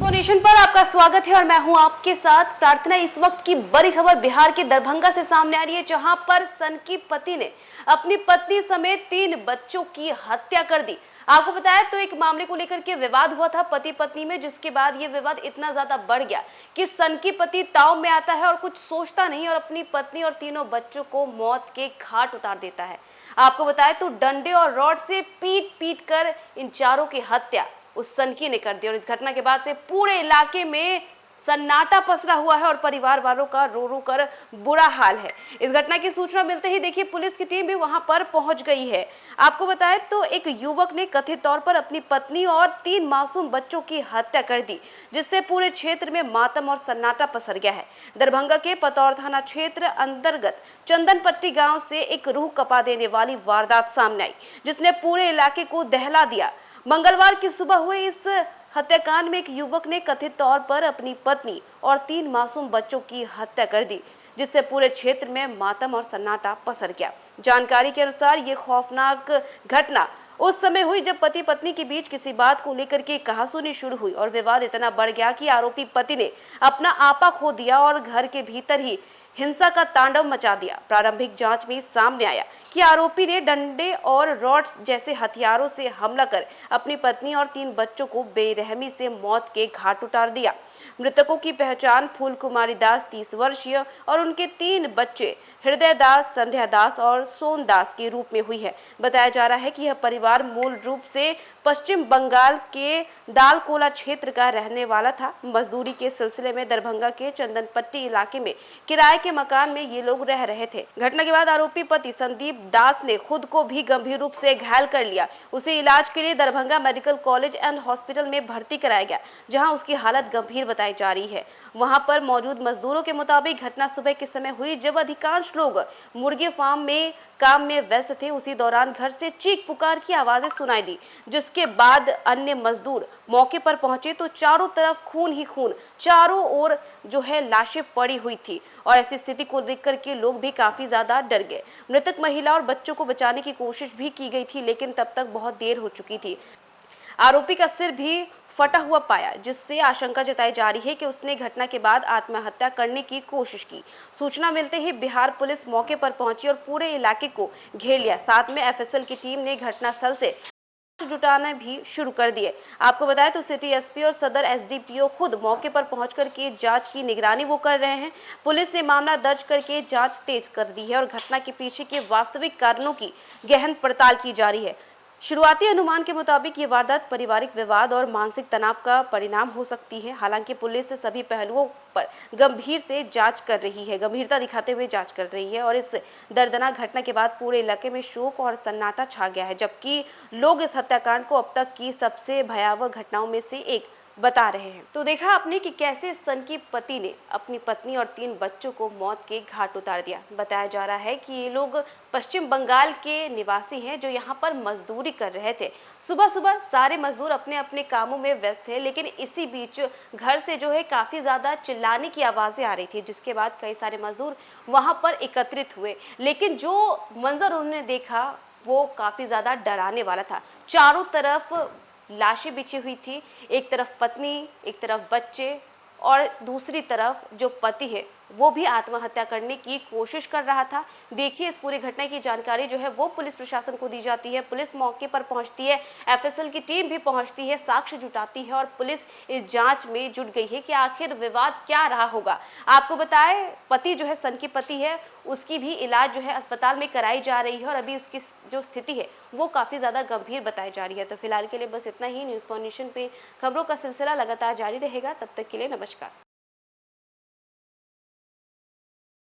Nation पर आपका स्वागत है और मैं हूं आपके साथ प्रार्थना। इस वक्त की बड़ी खबर बिहार के दरभंगा से सामने आ रही है, जहां पर सन की पति ने अपनी पत्नी समेत 3 बच्चों की हत्या कर दी। आपको बताया तो एक मामले को लेकर के विवाद हुआ था पति पत्नी में, जिसके बाद ये विवाद इतना ज्यादा बढ़ गया कि सन की पति ताव में आता है और कुछ सोचता नहीं और अपनी पत्नी और तीनों बच्चों को मौत के घाट उतार देता है। आपको बताया तो डंडे और रॉड से पीट पीट कर इन चारों की हत्या उस सनकी ने कर दी। और इस घटना के बाद से पूरे इलाके में सन्नाटा पसरा हुआ है और परिवार वालों का रो रो कर बुरा हाल है। इस घटना की सूचना मिलते ही देखिए पुलिस की टीम भी वहां पर पहुंच गई है। आपको बताएं तो एक युवक ने कथित तौर पर अपनी पत्नी और 3 मासूम बच्चों की हत्या कर दी, जिससे पूरे क्षेत्र में मातम और सन्नाटा पसर गया है। दरभंगा के पतौर थाना क्षेत्र अंतर्गत चंदनपट्टी गाँव से एक रूह कपा देने वाली वारदात सामने आई, जिसने पूरे इलाके को दहला दिया। मंगलवार की सुबह हुए इस हत्याकांड में एक युवक ने कथित तौर पर अपनी पत्नी और 3 मासूम बच्चों की हत्या कर दी, जिससे पूरे क्षेत्र में मातम और सन्नाटा पसर गया। जानकारी के अनुसार ये खौफनाक घटना उस समय हुई जब पति पत्नी के बीच किसी बात को लेकर के कहासुनी शुरू हुई और विवाद इतना बढ़ गया कि आरोपी पति ने अपना आपा खो दिया और घर के भीतर ही हिंसा का तांडव मचा दिया। प्रारंभिक जांच में सामने आया कि आरोपी ने डंडे और रॉड जैसे हथियारों से हमला कर अपनी पत्नी और 3 बच्चों को बेरहमी से मौत के घाट उतार दिया। मृतकों की पहचान फूल कुमारी दास 30 वर्षीय और उनके 3 बच्चे हृदय दास, संध्या दास और सोन दास के रूप में हुई है। बताया जा रहा है कि यह परिवार मूल रूप से पश्चिम बंगाल के दालकोला क्षेत्र का रहने वाला था। मजदूरी के सिलसिले में दरभंगा के चंदनपट्टी इलाके में किराए के मकान में ये लोग रह रहे थे। घटना के बाद आरोपी पति संदीप दास ने खुद को भी गंभीर रूप से घायल कर लिया। उसे इलाज के लिए Darbhanga medical college and hospital में भर्ती कराया गया, जहां उसकी हालत गंभीर बताई जा रही है। वहां पर मौजूद मजदूरों के मुताबिक घटना सुबह के समय हुई, जब अधिकांश लोग मुर्गी फार्म में काम में व्यस्त थे। उसी दौरान घर से चीख पुकार की आवाजें सुनाई दी, जिसके बाद अन्य मजदूर मौके पर पहुंचे तो चारों तरफ खून ही खून, चारों ओर जो है लाशें पड़ी हुई थी और ऐसी स्थिति को देखकर के लोग भी काफी ज्यादा डर गए। मृतक महिला और बच्चों को बचाने की कोशिश भी की गई थी, लेकिन तब तक बहुत देर हो चुकी थी। आरोपी का सिर भी फटा हुआ पाया, जिससे आशंका जताई जा रही है कि उसने घटना के बाद आत्महत्या करने की कोशिश की। सूचना मिलते ही बिहार पुलिस मौके पर पहुंची और पूरे इलाके को घेर लिया। साथ में एफएसएल की टीम ने घटनास्थल से जुटाना भी शुरू कर दिए। आपको बताया तो सिटी एसपी और सदर एसडीपीओ खुद मौके पर पहुंचकर के जांच की निगरानी वो कर रहे हैं। पुलिस ने मामला दर्ज करके जांच तेज कर दी है और घटना के पीछे के वास्तविक कारणों की गहन पड़ताल की जा रही है। शुरुआती अनुमान के मुताबिक ये वारदात पारिवारिक विवाद और मानसिक तनाव का परिणाम हो सकती है। हालांकि पुलिस सभी पहलुओं पर गंभीरता दिखाते हुए जांच कर रही है और इस दर्दनाक घटना के बाद पूरे इलाके में शोक और सन्नाटा छा गया है, जबकि लोग इस हत्याकांड को अब तक की सबसे भयावह घटनाओं में से एक बता रहे हैं। तो देखा आपने कि कैसे सन की पति ने अपनी पत्नी और 3 बच्चों को मौत के घाट उतार दिया। बताया जा रहा है कि ये लोग पश्चिम बंगाल के निवासी हैं, जो यहाँ पर मजदूरी कर रहे थे। सुबह सुबह सारे मजदूर अपने अपने कामों में व्यस्त थे, लेकिन इसी बीच घर से जो है काफी ज्यादा चिल्लाने की आवाजें आ रही थी, जिसके बाद कई सारे मजदूर वहाँ पर एकत्रित हुए। लेकिन जो मंजर उन्होंने देखा वो काफी ज्यादा डराने वाला था। चारों तरफ लाशें बिछी हुई थी, एक तरफ पत्नी, एक तरफ बच्चे और दूसरी तरफ जो पति है वो भी आत्महत्या करने की कोशिश कर रहा था। देखिए इस पूरी घटना की जानकारी जो है वो पुलिस प्रशासन को दी जाती है। पुलिस मौके पर पहुंचती है, एफएसएल की टीम भी पहुंचती है, साक्ष्य जुटाती है और पुलिस इस जांच में जुट गई है कि आखिर विवाद क्या रहा होगा। आपको बताएं पति जो है सन की पति है, उसकी भी इलाज जो है अस्पताल में कराई जा रही है और अभी उसकी जो स्थिति है वो काफी ज्यादा गंभीर बताई जा रही है। तो फिलहाल के लिए बस इतना ही। न्यूज़ नेशन पे खबरों का सिलसिला लगातार जारी रहेगा। तब तक के लिए नमस्कार।